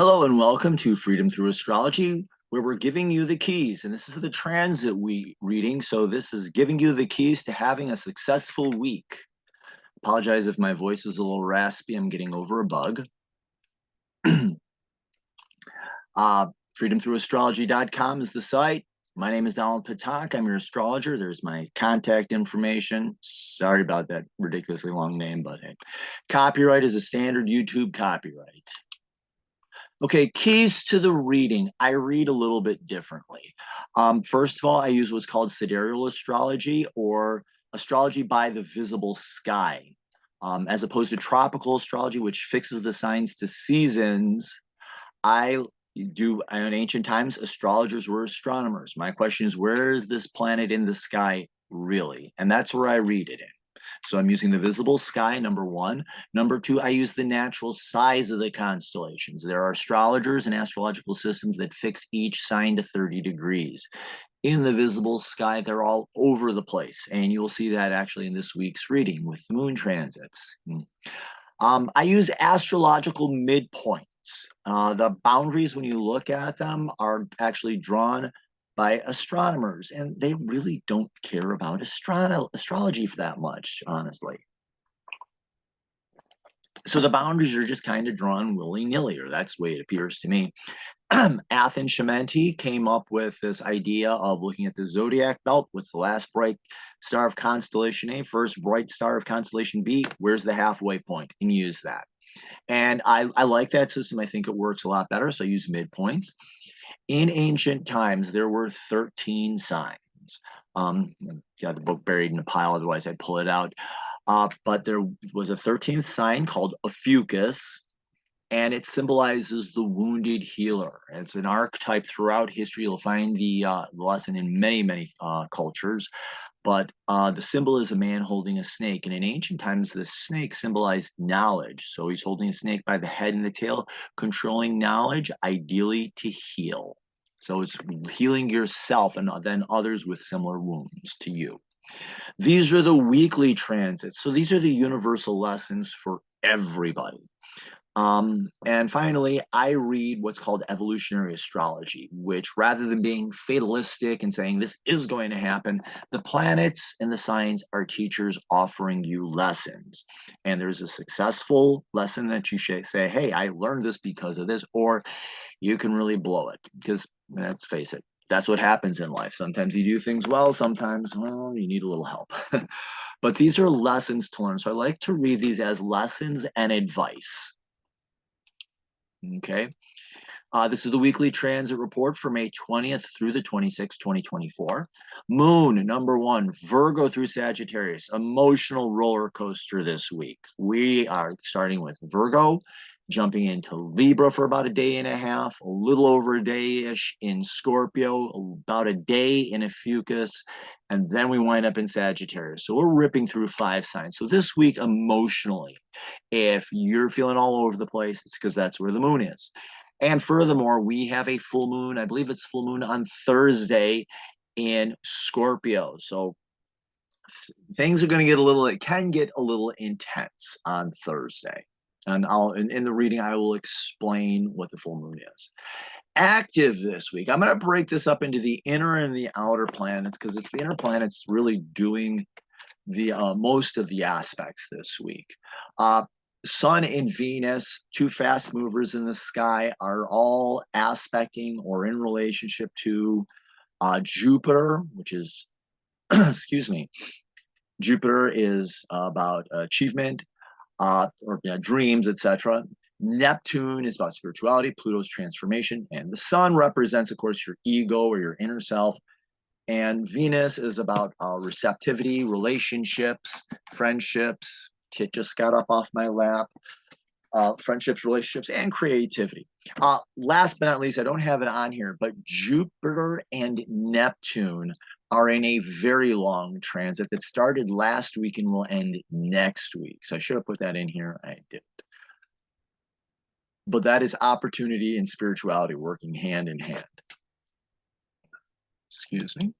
Hello and welcome to Freedom Through Astrology, where we're giving you the keys. And this is the transit week reading. So this is giving you the keys to having a successful week. Apologize if my voice is a little raspy. I'm getting over a bug. freedomthroughastrology.com is the site. My name is Donald Patak. I'm your astrologer. There's my contact information. Sorry about that ridiculously long name, but hey. Copyright is a standard YouTube copyright. Okay, keys to the reading. I read a little bit differently. First of all, I use what's called sidereal astrology or astrology by the visible sky, as opposed to tropical astrology, which fixes the signs to seasons. I do, in ancient times, astrologers were astronomers. My question is, where is this planet in the sky really? And that's where I read it in. So I'm using the visible sky, number one. Number two, I use the natural size of the constellations. There are astrologers and astrological systems that fix each sign to 30 degrees. In the visible sky, they're all over the place. And you'll see that actually in this week's reading with the moon transits. I use astrological midpoints. The boundaries, when you look at them, are actually drawn by astronomers, and they really don't care about astrology for that much, honestly. So the boundaries are just kind of drawn willy-nilly, or that's the way it appears to me. Athens Shamenti came up with this idea of looking at the zodiac belt. What's the last bright star of constellation A? First bright star of constellation B? Where's the halfway point? And use that. And I like that system. I think it works a lot better. So I use midpoints. In ancient times, there were 13 signs. Got the book buried in a pile, otherwise I'd pull it out. But there was a 13th sign called Ophiuchus, and it symbolizes the wounded healer. It's an archetype throughout history. You'll find the lesson in many cultures. But the symbol is a man holding a snake. And in ancient times, the snake symbolized knowledge. So he's holding a snake by the head and the tail, controlling knowledge, ideally to heal. So it's healing yourself and then others with similar wounds to you. These are the weekly transits. So these are the universal lessons for everybody. And finally, I read what's called evolutionary astrology, which rather than being fatalistic and saying this is going to happen, the planets and the signs are teachers offering you lessons. And there's a successful lesson that you should say, hey, I learned this because of this, or you can really blow it because let's face it, that's what happens in life. Sometimes you do things well, sometimes, well, you need a little help. But these are lessons to learn. So I like to read these as lessons and advice. Okay. This is the weekly transit report for May 20th through the 26th, 2024. Moon, number one, Virgo through Sagittarius, emotional roller coaster this week. We are starting with Virgo, jumping into Libra for about a day and a half, a little over a day-ish in Scorpio, about a day in Ophiuchus, and then we wind up in Sagittarius. So we're ripping through 5 signs. So this week, emotionally, if you're feeling all over the place, it's because that's where the moon is. And furthermore, we have a full moon. I believe it's full moon on Thursday in Scorpio. So things are going to get it can get a little intense on Thursday. And in the reading, I will explain what the full moon is. Active this week. I'm going to break this up into the inner and the outer planets because it's the inner planets really doing the most of the aspects this week. Sun and Venus, 2 fast movers in the sky, are all aspecting or in relationship to Jupiter, which is, excuse me, Jupiter is about achievement, or dreams, etc. Neptune is about spirituality, Pluto's transformation, and the sun represents, of course, your ego or your inner self. And Venus is about receptivity, relationships, friendships. Kit just got up off my lap. Friendships, relationships, and creativity. Last but not least, I don't have it on here, but Jupiter and Neptune are in a very long transit that started last week and will end next week. So I should have put that in here. I didn't. But that is opportunity and spirituality working hand in hand. Excuse me.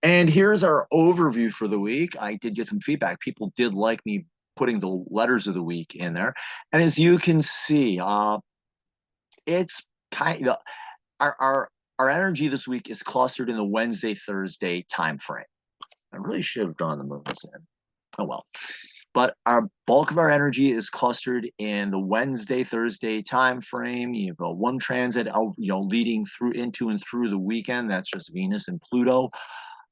And here's our overview for the week. I did get some feedback. People did like me putting the letters of the week in there. And as you can see, it's kind of our energy this week is clustered in the Wednesday, Thursday time frame. I really should have drawn the moons in. Oh well. But our bulk of our energy is clustered in the Wednesday, Thursday time frame. You have one transit, leading through into and through the weekend. That's just Venus and Pluto.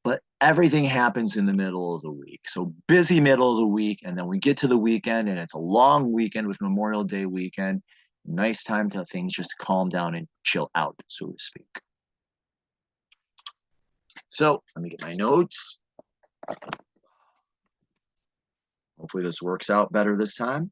But everything happens in the middle of the week. So busy middle of the week, and then we get to the weekend, and it's a long weekend with Memorial Day weekend. Nice time to things just calm down and chill out, so to speak. So let me get my notes. Hopefully this works out better this time.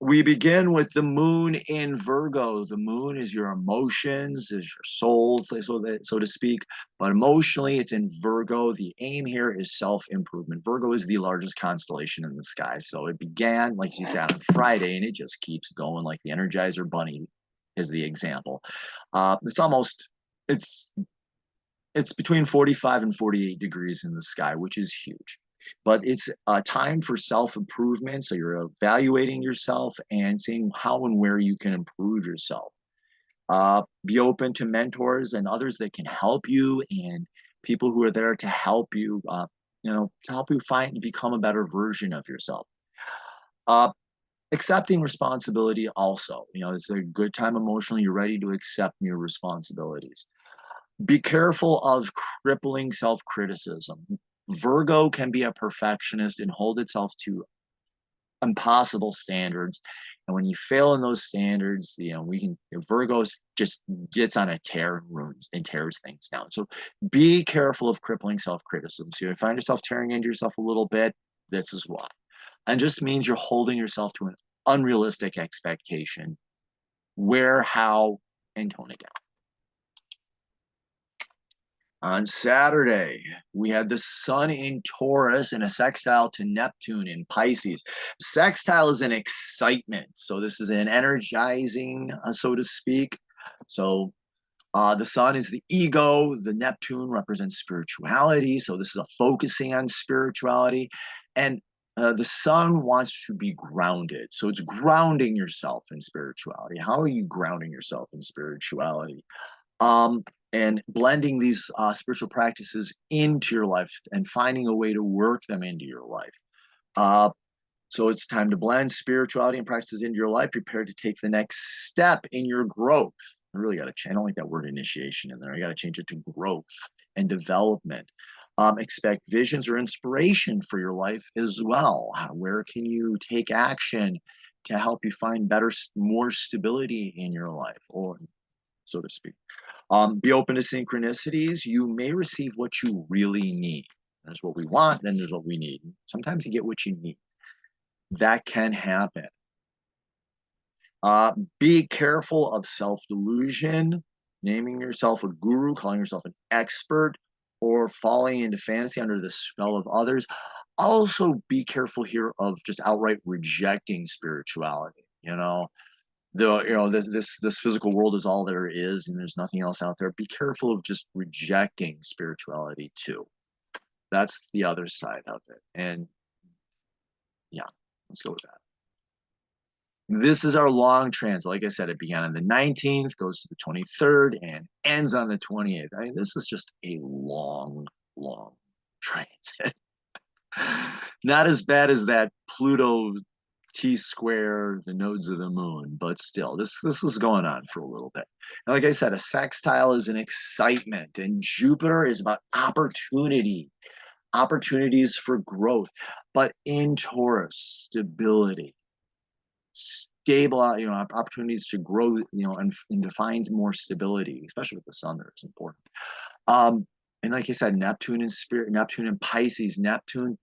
We begin with the moon in Virgo. The moon is your emotions, is your soul, so to speak. But emotionally, it's in Virgo. The aim here is self-improvement. Virgo is the largest constellation in the sky. So it began, like you said, on Friday, and it just keeps going like the Energizer Bunny is the example. It's between 45 and 48 degrees in the sky, which is huge. But it's a time for self-improvement. So you're evaluating yourself and seeing how and where you can improve yourself. Be open to mentors and others that can help you, and people who are there to help you, to help you become a better version of yourself. Accepting responsibility also. It's a good time emotionally. You're ready to accept your responsibilities. Be careful of crippling self-criticism. Virgo can be a perfectionist and hold itself to impossible standards. And when you fail in those standards, Virgo just gets on a tear and tears things down. So be careful of crippling self-criticism. So you find yourself tearing into yourself a little bit, this is why. And just means you're holding yourself to an unrealistic expectation. Where, how, and tone it down. On Saturday, we had the sun in Taurus and a sextile to Neptune in Pisces. Sextile is an excitement. So this is an energizing, so to speak. So the sun is the ego. The Neptune represents spirituality. So this is a focusing on spirituality. And the sun wants to be grounded. So it's grounding yourself in spirituality. How are you grounding yourself in spirituality? And blending these spiritual practices into your life and finding a way to work them into your life. So it's time to blend spirituality and practices into your life, prepared to take the next step in your growth. I really got to change. I don't like that word initiation in there. I got to change it to growth and development. Expect visions or inspiration for your life as well. Where can you take action to help you find more stability in your life, or so to speak? Be open to synchronicities. You may receive what you really need. There's what we want, then there's what we need. Sometimes you get what you need. That can happen. Be careful of self-delusion, naming yourself a guru, calling yourself an expert, or falling into fantasy under the spell of others. Also, be careful here of just outright rejecting spirituality. This physical world is all there is, and there's nothing else out there. Be careful of just rejecting spirituality too. That's the other side of it. And yeah, let's go with that. This is our long transit. Like I said, it began on the 19th, goes to the 23rd, and ends on the 28th. I mean, this is just a long, long transit. Not as bad as that Pluto T-square, the nodes of the moon, but still, this is going on for a little bit. And like I said, a sextile is an excitement, and Jupiter is about opportunities for growth. But in Taurus, stability, stable, opportunities to grow, and to find more stability, especially with the sun there, is important. And like I said, Neptune and Pisces. Neptune,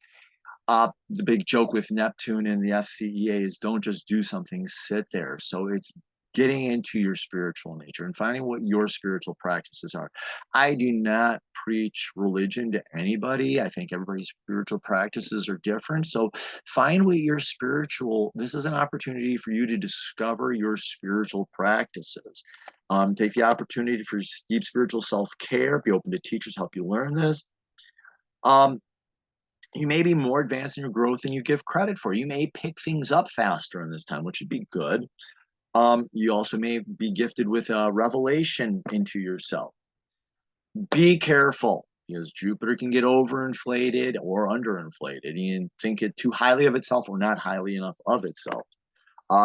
the big joke with Neptune and the FCEA is don't just do something, sit there. So it's getting into your spiritual nature and finding what your spiritual practices are. I do not preach religion to anybody. I think everybody's spiritual practices are different. So find what your this is an opportunity for you to discover your spiritual practices. Take the opportunity for deep spiritual self-care. Be open to teachers help you learn this. You may be more advanced in your growth than you give credit for. You may pick things up faster in this time, which would be good. You also may be gifted with a revelation into yourself. Be careful, because Jupiter can get overinflated or underinflated. You can think it too highly of itself or not highly enough of itself.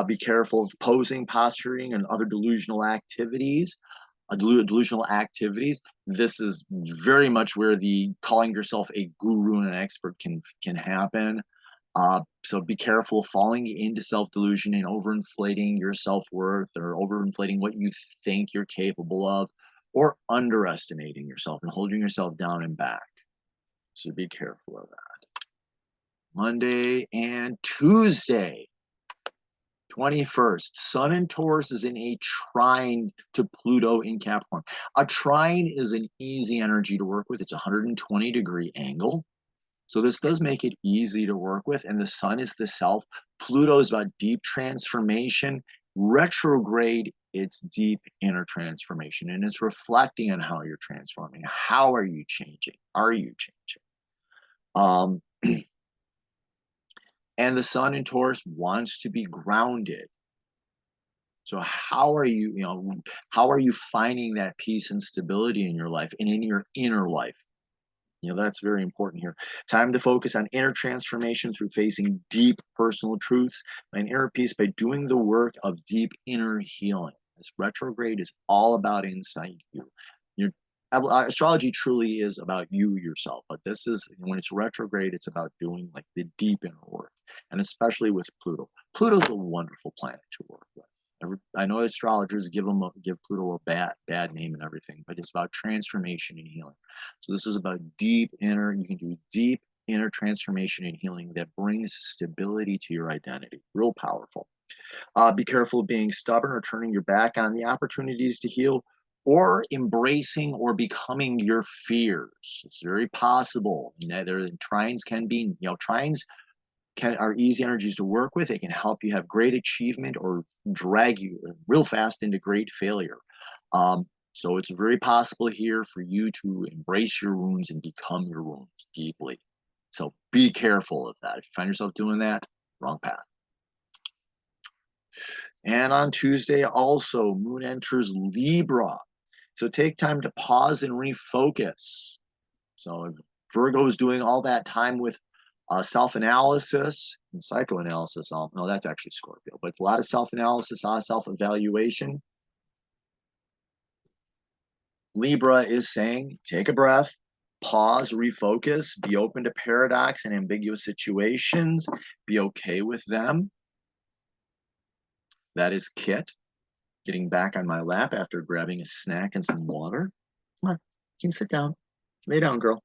Be careful of posing, posturing, and other delusional activities. Delusional activities. This is very much where the calling yourself a guru and an expert can happen. So be careful of falling into self-delusion and overinflating your self-worth or overinflating what you think you're capable of, or underestimating yourself and holding yourself down and back. So be careful of that. Monday and Tuesday, 21st, Sun in Taurus is in a trine to Pluto in Capricorn. A trine is an easy energy to work with. It's a 120-degree angle. So this does make it easy to work with. And the Sun is the self. Pluto is about deep transformation. Retrograde, it's deep inner transformation. And it's reflecting on how you're transforming. How are you changing? Are you changing? And the Sun in Taurus wants to be grounded. So how are you, how are you finding that peace and stability in your life and in your inner life? That's very important here. Time to focus on inner transformation through facing deep personal truths and inner peace by doing the work of deep inner healing. This retrograde is all about inside you. Astrology truly is about you yourself, but this is, when it's retrograde, it's about doing like the deep inner work, and especially with Pluto. Pluto's a wonderful planet to work with. I know astrologers give Pluto a bad name and everything, but it's about transformation and healing. So this is about you can do deep inner transformation and healing that brings stability to your identity. Real powerful. Be careful of being stubborn or turning your back on the opportunities to heal, or embracing or becoming your fears. It's very possible. Trines can be, trines are easy energies to work with. They can help you have great achievement or drag you real fast into great failure. So it's very possible here for you to embrace your wounds and become your wounds deeply. So be careful of that. If you find yourself doing that, wrong path. And on Tuesday also, Moon enters Libra. So take time to pause and refocus. So Virgo is doing all that time with self-analysis and psychoanalysis. No, that's actually Scorpio, but it's a lot of self-analysis, a lot of self-evaluation. Libra is saying, take a breath, pause, refocus, be open to paradox and ambiguous situations, be okay with them. That is Kit getting back on my lap after grabbing a snack and some water. Come on, you can sit down. Lay down, girl.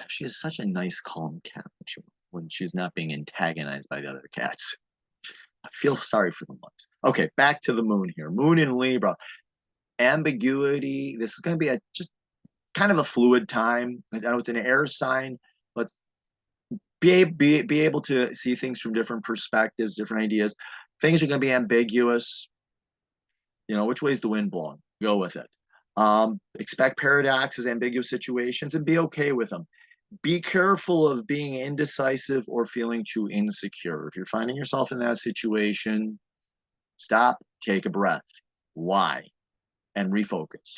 She is such a nice, calm cat when she's not being antagonized by the other cats. I feel sorry for the ones. Okay, back to the moon here. Moon in Libra. Ambiguity. This is going to be just kind of a fluid time. I know it's an air sign, but be able to see things from different perspectives, different ideas. Things are going to be ambiguous. Which way is the wind blowing? Go with it. Expect paradoxes, ambiguous situations, and be okay with them. Be careful of being indecisive or feeling too insecure. If you're finding yourself in that situation, stop, take a breath. Why? And refocus.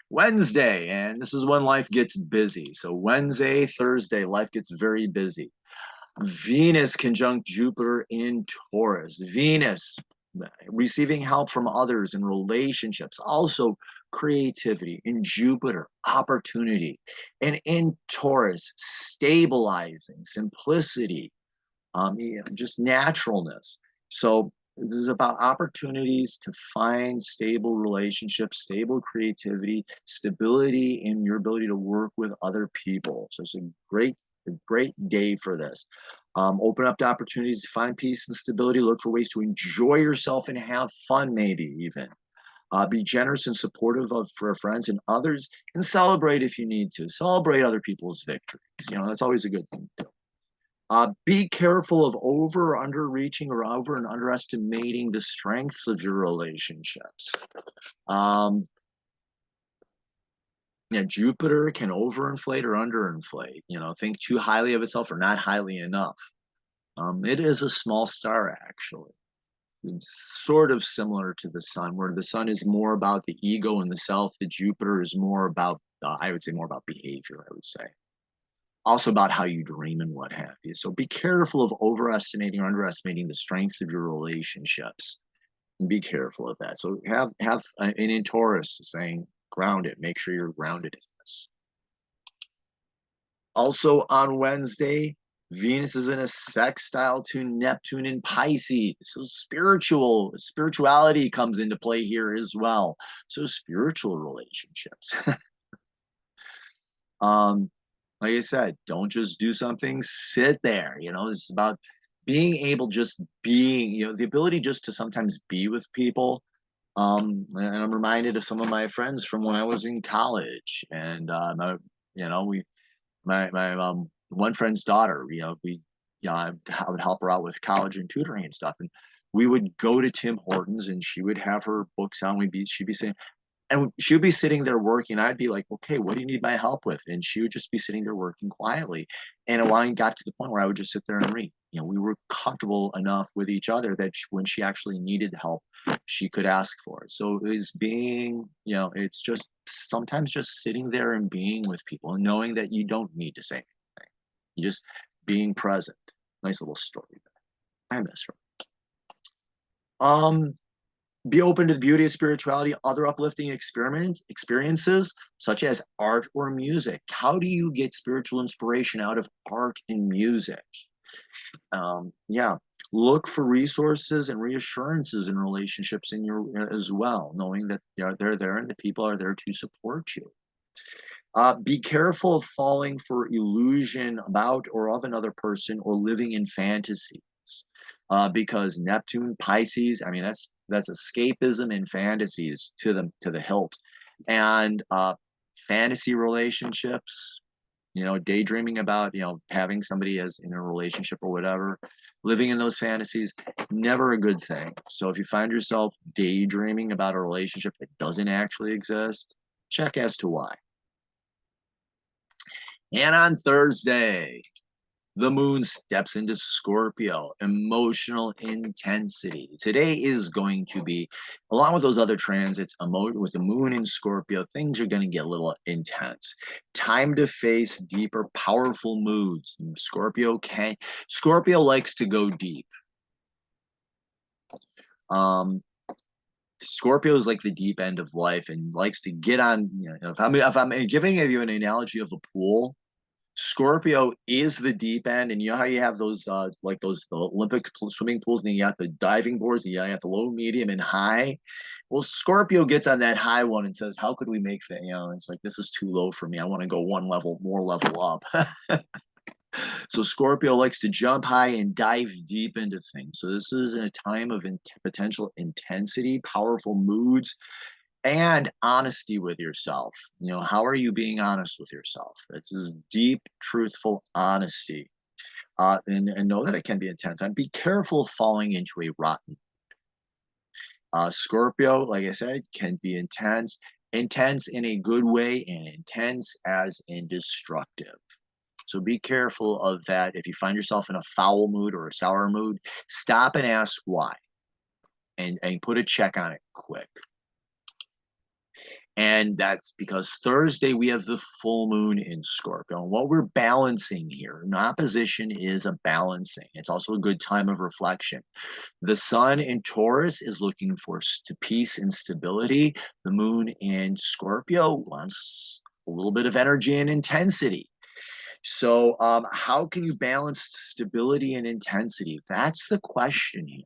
Wednesday, and this is when life gets busy. So Wednesday, Thursday, life gets very busy. Venus conjunct Jupiter in Taurus. Venus, receiving help from others in relationships, also creativity. In Jupiter, opportunity. And in Taurus, stabilizing, simplicity, just naturalness. So this is about opportunities to find stable relationships, stable creativity, stability in your ability to work with other people. So it's a great day for this. Open up to opportunities to find peace and stability. Look for ways to enjoy yourself and have fun, maybe even. Be generous and supportive for friends and others, and celebrate if you need to. Celebrate other people's victories. That's always a good thing to do. Be careful of over or underreaching or over and underestimating the strengths of your relationships. Jupiter can overinflate or underinflate. Think too highly of itself or not highly enough. It is a small star, actually. It's sort of similar to the sun, where the sun is more about the ego and the self. The Jupiter is more about, I would say, more about behavior, I would say. Also about how you dream and what have you. So be careful of overestimating or underestimating the strengths of your relationships. And be careful of that. So have an in Taurus saying ground it. Make sure you're grounded in this. Also on Wednesday, Venus is in a sextile to Neptune in Pisces. So spirituality comes into play here as well. So spiritual relationships. um, like I said, don't just do something, sit there. It's about being able, just being, the ability just to sometimes be with people. And I'm reminded of some of my friends from when I was in college, and we my one friend's daughter, I would help her out with college and tutoring and stuff, and we would go to Tim Hortons, and she would have her books on. She'd be saying, and she would be sitting there working. I'd be like, okay, what do you need my help with? And she would just be sitting there working quietly. And a line got to the point where I would just sit there and read. We were comfortable enough with each other that when she actually needed help, she could ask for it. So it is being, it's just sometimes just sitting there and being with people and knowing that you don't need to say anything. You just being present. Nice little story there. I miss her. Be open to the beauty of spirituality, other uplifting experiences, such as art or music. How do you get spiritual inspiration out of art and music? Yeah, look for resources and reassurances in relationships in your as well, knowing that they're there and the people are there to support you. Be careful of falling for illusion about or of another person or living in fantasies. Because Neptune, Pisces, I mean that's escapism and fantasies to the hilt, and fantasy relationships. Daydreaming about having somebody as in a relationship or whatever, living in those fantasies, never a good thing. So if you find yourself daydreaming about a relationship that doesn't actually exist, check as to why. And on Thursday, the moon steps into Scorpio, emotional intensity. Today is going to be, along with those other transits, with the moon in Scorpio, things are going to get a little intense. Time to face deeper, powerful moods. Scorpio likes to go deep. Scorpio is like the deep end of life and likes to get on. If I'm giving you an analogy of a pool, Scorpio is the deep end, and you know how you have those like the Olympic swimming pools, and you got the diving boards, and you got the low, medium, and high. Well, Scorpio gets on that high one and says, "How could we make that?" It's like, this is too low for me. I want to go one level up. So Scorpio likes to jump high and dive deep into things. So this is a time of potential intensity, powerful moods, and honesty with yourself. How are you being honest with yourself? It's this deep, truthful honesty. And know that it can be intense. And be careful of falling into a rotten. Scorpio, like I said, can be intense in a good way, and intense as in destructive. So be careful of that. If you find yourself in a foul mood or a sour mood, stop and ask why, and put a check on it quick. And that's because Thursday we have the full moon in Scorpio. And what we're balancing here, in opposition, is a balancing. It's also a good time of reflection. The sun in Taurus is looking for peace and stability. The moon in Scorpio wants a little bit of energy and intensity. So how can you balance stability and intensity? That's the question here.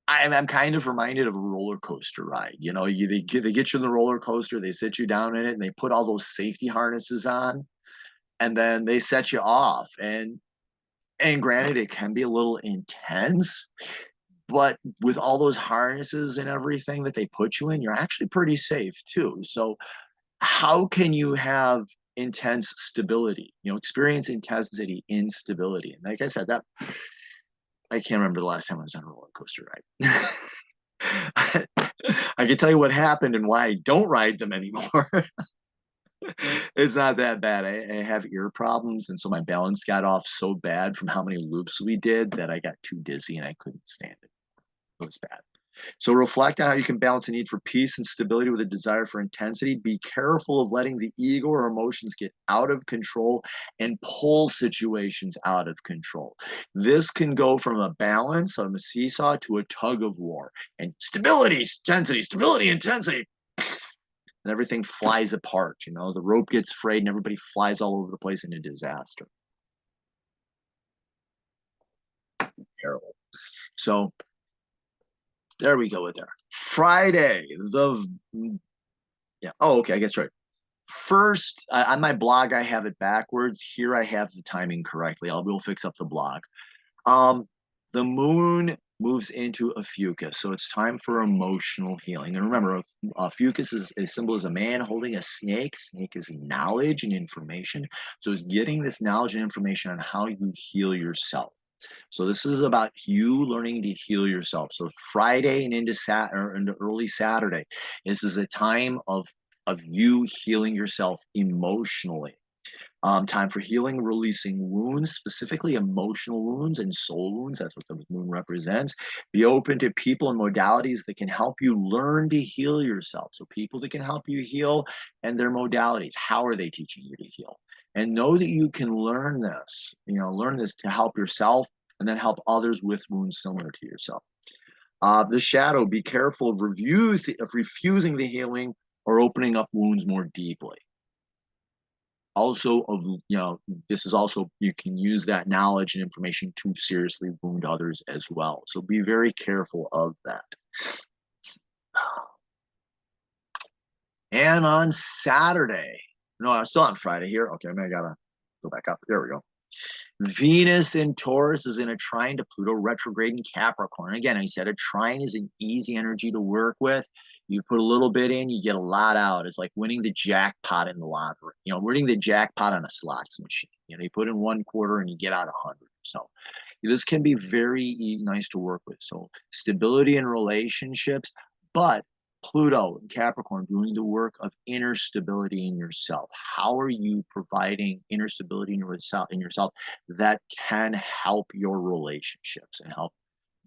I'm kind of reminded of a roller coaster ride. They get you in the roller coaster, they sit you down in it, and they put all those safety harnesses on, and then they set you off. And granted, it can be a little intense, but with all those harnesses and everything that they put you in, you're actually pretty safe too. So how can you have intense stability? Experience intensity in stability. And like I said, that I can't remember the last time I was on a roller coaster ride. I can tell you what happened and why I don't ride them anymore. It's not that bad. I have ear problems, and so my balance got off so bad from how many loops we did that I got too dizzy and I couldn't stand it. It was bad. So reflect on how you can balance the need for peace and stability with a desire for intensity. Be careful of letting the ego or emotions get out of control and pull situations out of control. This can go from a balance on a seesaw to a tug of war. And stability, intensity, and everything flies apart. You know, the rope gets frayed and everybody flies all over the place in a disaster. Terrible. So there we go with there. Friday, yeah. Oh, okay. I guess right. First, on my blog, I have it backwards. Here, I have the timing correctly. We'll fix up the blog. Um, the moon moves into Ophiuchus, so it's time for emotional healing. And remember, Ophiuchus is a symbol is a man holding a snake. Snake is knowledge and information. So it's getting this knowledge and information on how you heal yourself. So this is about you learning to heal yourself. So Friday and into early Saturday, this is a time of you healing yourself emotionally. Time for healing, releasing wounds, specifically emotional wounds and soul wounds. That's what the moon represents. Be open to people and modalities that can help you learn to heal yourself. So people that can help you heal and their modalities. How are they teaching you to heal? And know that you can learn this, learn this to help yourself and then help others with wounds similar to yourself. The shadow, be careful of refusing the healing or opening up wounds more deeply. Also, this is also, you can use that knowledge and information to seriously wound others as well. So be very careful of that. And on Saturday, no, I'm still on Friday here. Okay, I gotta go back up. There we go. Venus in Taurus is in a trine to Pluto, retrograde in Capricorn. Again, I said a trine is an easy energy to work with. You put a little bit in, you get a lot out. It's like winning the jackpot in the lottery. Winning the jackpot on a slots machine. You put in 1/4 and you get out 100. So this can be very nice to work with. So stability in relationships, but Pluto and Capricorn doing the work of inner stability in yourself. How are you providing inner stability in yourself that can help your relationships and help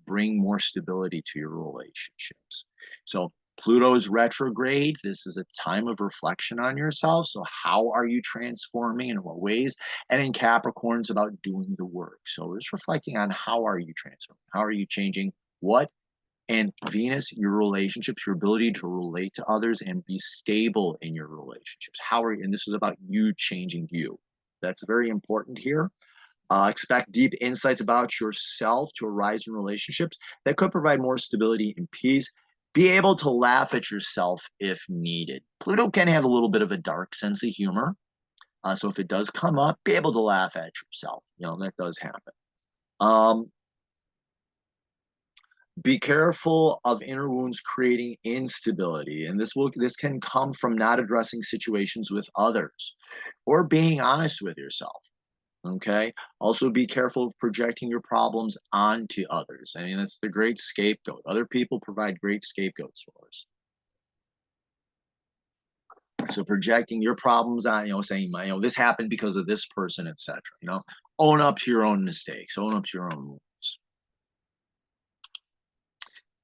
bring more stability to your relationships? So Pluto is retrograde. This is a time of reflection on yourself. So how are you transforming, in what ways? And in Capricorn, it's about doing the work. So it's reflecting on how are you transforming? How are you changing what? And Venus, your relationships, your ability to relate to others and be stable in your relationships. And this is about you changing you. That's very important here. Expect deep insights about yourself to arise in relationships that could provide more stability and peace. Be able to laugh at yourself if needed. Pluto can have a little bit of a dark sense of humor. So if it does come up, be able to laugh at yourself. That does happen. Be careful of inner wounds creating instability, and this can come from not addressing situations with others or being honest with yourself. Okay. Also, be careful of projecting your problems onto others. I mean, that's the great scapegoat. Other people provide great scapegoats for us. So projecting your problems on, saying, this happened because of this person, etc. Own up to your own mistakes. Own up to your own wounds.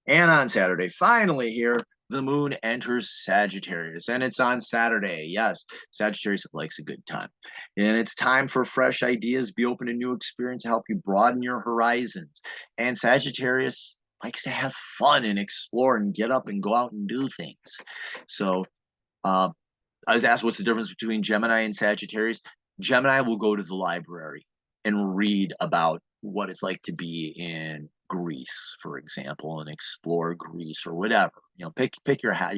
And on Saturday, finally here, the moon enters Sagittarius, and it's on Saturday. Yes, Sagittarius likes a good time. And it's time for fresh ideas. Be open to new experience to help you broaden your horizons. And Sagittarius likes to have fun and explore and get up and go out and do things. So I was asked, what's the difference between Gemini and Sagittarius? Gemini will go to the library and read about what it's like to be in Greece, for example, and explore Greece or whatever. Pick your hat.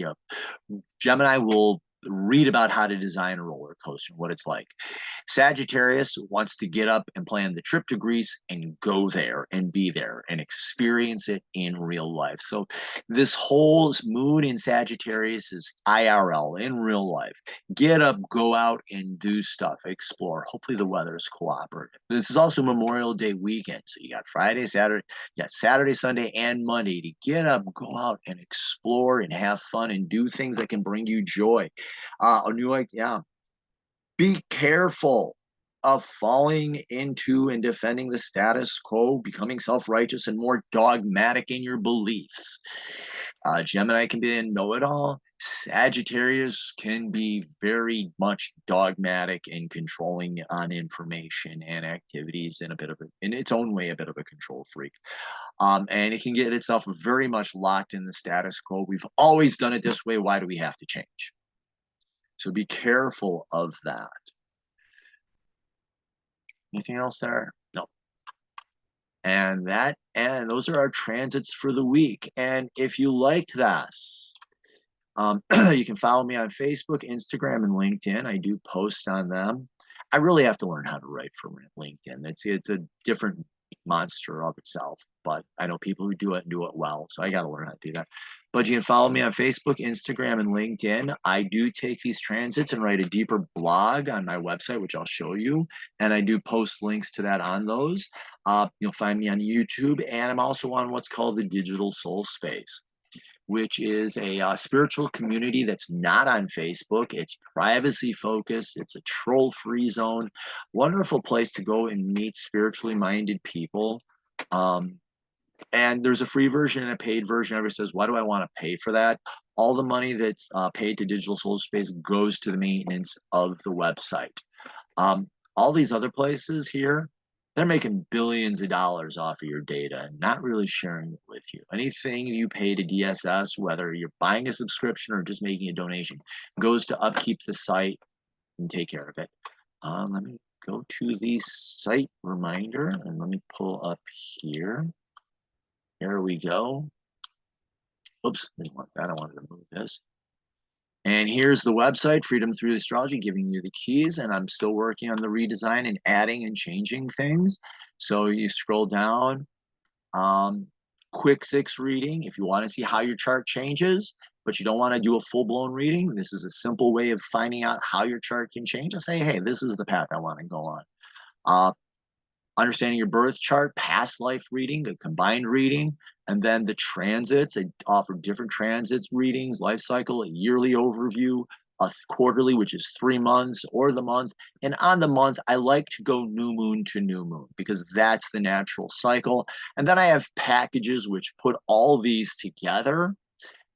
Gemini will read about how to design a roller coaster, what it's like. Sagittarius wants to get up and plan the trip to Greece and go there and be there and experience it in real life. So this whole moon in Sagittarius is IRL, in real life. Get up, go out and do stuff, explore. Hopefully the weather is cooperative. This is also Memorial Day weekend. So you got Friday, Saturday, you got Saturday, Sunday, and Monday to get up, go out and explore and have fun and do things that can bring you joy. Be careful of falling into and defending the status quo, becoming self-righteous and more dogmatic in your beliefs. Gemini can be a know-it-all. Sagittarius can be very much dogmatic and controlling on information and activities, and in its own way, a bit of a control freak. And it can get itself very much locked in the status quo. We've always done it this way. Why do we have to change? So be careful of that. Anything else there? No. And those are our transits for the week. And if you liked this, you can follow me on Facebook, Instagram, and LinkedIn. I do post on them. I really have to learn how to write for LinkedIn. It's a different monster of itself, but I know people who do it and do it well, so I got to learn how to do that. But you can follow me on Facebook, Instagram, and LinkedIn. I do take these transits and write a deeper blog on my website, which I'll show you, and I do post links to that on those. You'll find me on YouTube, and I'm also on what's called the Digital Soul Space, which is a spiritual community that's not on Facebook. It's privacy focused. It's a troll free zone. Wonderful place to go and meet spiritually minded people. And there's a free version and a paid version. Everybody says, why do I want to pay for that? All the money that's paid to Digital Soul Space goes to the maintenance of the website. All these other places here, they're making billions of dollars off of your data and not really sharing it with you. Anything you pay to DSS, whether you're buying a subscription or just making a donation, goes to upkeep the site and take care of it. Let me go to the site reminder and let me pull up here. There we go. Oops, didn't want that. I wanted to move this. And here's the website, Freedom Through Astrology, giving you the keys. And I'm still working on the redesign and adding and changing things. So you scroll down, quick 6 reading. If you want to see how your chart changes, but you don't want to do a full-blown reading, this is a simple way of finding out how your chart can change. And say, hey, this is the path I want to go on. Understanding your birth chart, past life reading, the combined reading, and then the transits. I offer different transits readings, life cycle, a yearly overview, a quarterly, which is 3 months, or the month. And on the month, I like to go new moon to new moon because that's the natural cycle. And then I have packages which put all these together,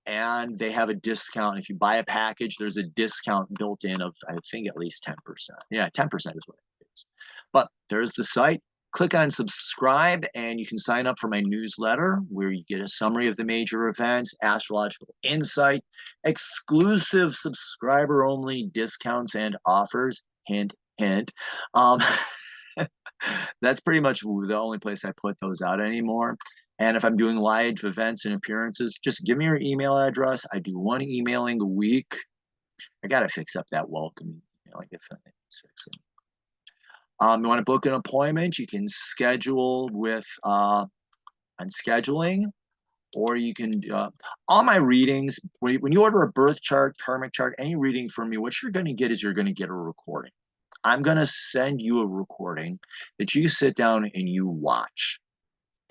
and they have a discount. If you buy a package, there's a discount built in of, I think, at least 10%. Yeah, 10% is what it is. But there's the site. Click on subscribe and you can sign up for my newsletter where you get a summary of the major events, astrological insight, exclusive subscriber only discounts and offers. Hint, hint. That's pretty much the only place I put those out anymore. And if I'm doing live events and appearances, just give me your email address. I do 1 emailing a week. I got to fix up that welcome email. It's fixing. You want to book an appointment, you can schedule with on scheduling, or you can, all my readings, when you order a birth chart, karmic chart, any reading from me, what you're going to get is you're going to get a recording. I'm going to send you a recording that you sit down and you watch.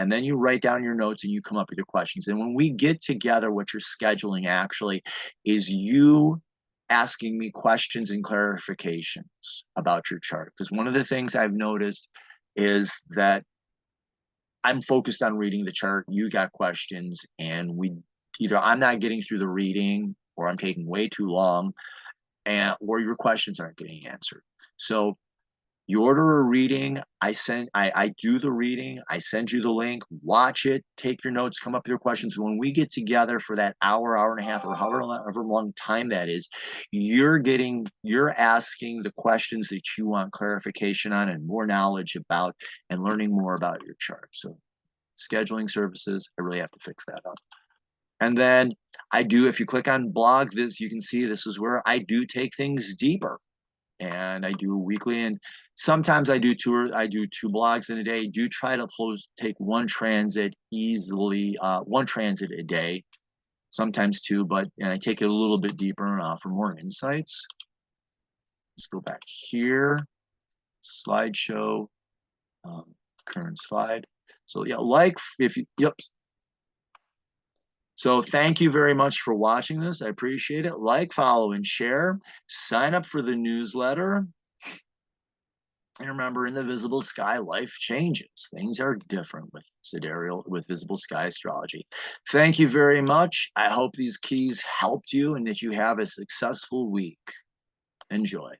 And then you write down your notes and you come up with your questions. And when we get together, what you're scheduling actually is you asking me questions and clarifications about your chart. Because one of the things I've noticed is that I'm focused on reading the chart, you got questions, and either I'm not getting through the reading or I'm taking way too long, or your questions aren't getting answered. So you order a reading, I do the reading, I send you the link, watch it, take your notes, come up with your questions. When we get together for that hour, hour and a half, or however long time that is, you're asking the questions that you want clarification on and more knowledge about and learning more about your chart. So scheduling services, I really have to fix that up. And then if you click on blog, you can see this is where I do take things deeper. And I do weekly, and sometimes I do 2 blogs in a day. I do try to take 1 transit easily, 1 transit a day, sometimes 2, and I take it a little bit deeper for more insights. Let's go back here, slideshow, current slide. So yeah, So thank you very much for watching this. I appreciate it. Like, follow, and share. Sign up for the newsletter. And remember, in the visible sky, life changes. Things are different with sidereal, with visible sky astrology. Thank you very much. I hope these keys helped you and that you have a successful week. Enjoy.